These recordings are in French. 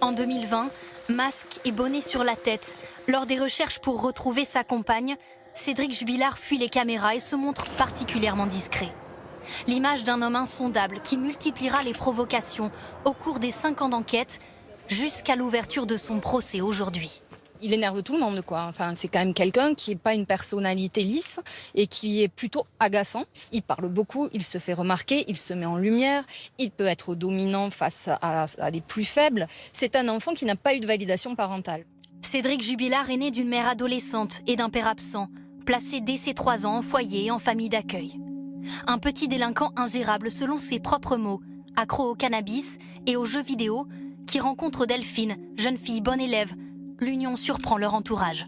En 2020, masque et bonnet sur la tête, lors des recherches pour retrouver sa compagne, Cédric Jubilard fuit les caméras et se montre particulièrement discret. L'image d'un homme insondable qui multipliera les provocations au cours des 5 ans d'enquête jusqu'à l'ouverture de son procès aujourd'hui. Il énerve tout le monde, quoi. Enfin, c'est quand même quelqu'un qui n'est pas une personnalité lisse et qui est plutôt agaçant. Il parle beaucoup, il se fait remarquer, il se met en lumière, il peut être dominant face à des plus faibles. C'est un enfant qui n'a pas eu de validation parentale. Cédric Jubilard est né d'une mère adolescente et d'un père absent, placé dès ses 3 ans en foyer et en famille d'accueil. Un petit délinquant ingérable selon ses propres mots, accro au cannabis et aux jeux vidéo, qui rencontre Delphine, jeune fille bonne élève. L'union surprend leur entourage.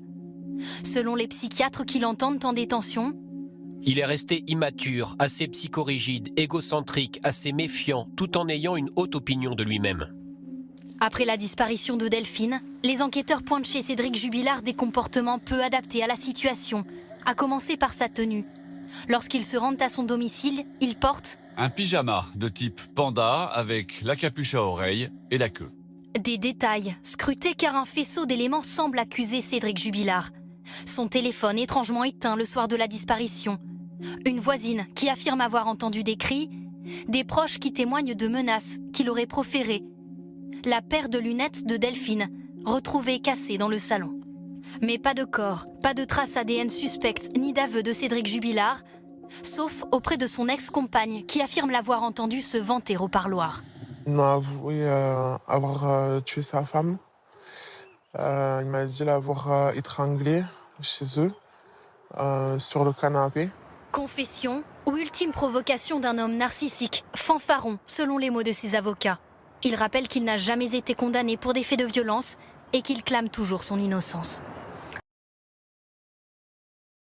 Selon les psychiatres qui l'entendent en détention, il est resté immature, assez psychorigide, égocentrique, assez méfiant, tout en ayant une haute opinion de lui-même. Après la disparition de Delphine, les enquêteurs pointent chez Cédric Jubilard des comportements peu adaptés à la situation, à commencer par sa tenue. Lorsqu'ils se rendent à son domicile, il porte un pyjama de type panda avec la capuche à oreille et la queue. Des détails scrutés car un faisceau d'éléments semble accuser Cédric Jubilard. Son téléphone étrangement éteint le soir de la disparition. Une voisine qui affirme avoir entendu des cris. Des proches qui témoignent de menaces qu'il aurait proférées. La paire de lunettes de Delphine, retrouvée cassée dans le salon. Mais pas de corps, pas de traces ADN suspectes ni d'aveu de Cédric Jubilard, sauf auprès de son ex-compagne qui affirme l'avoir entendu se vanter au parloir. Il m'a avoué avoir tué sa femme. Il m'a dit l'avoir étranglée chez eux, sur le canapé. Confession ou ultime provocation d'un homme narcissique, fanfaron, selon les mots de ses avocats. Il rappelle qu'il n'a jamais été condamné pour des faits de violence et qu'il clame toujours son innocence.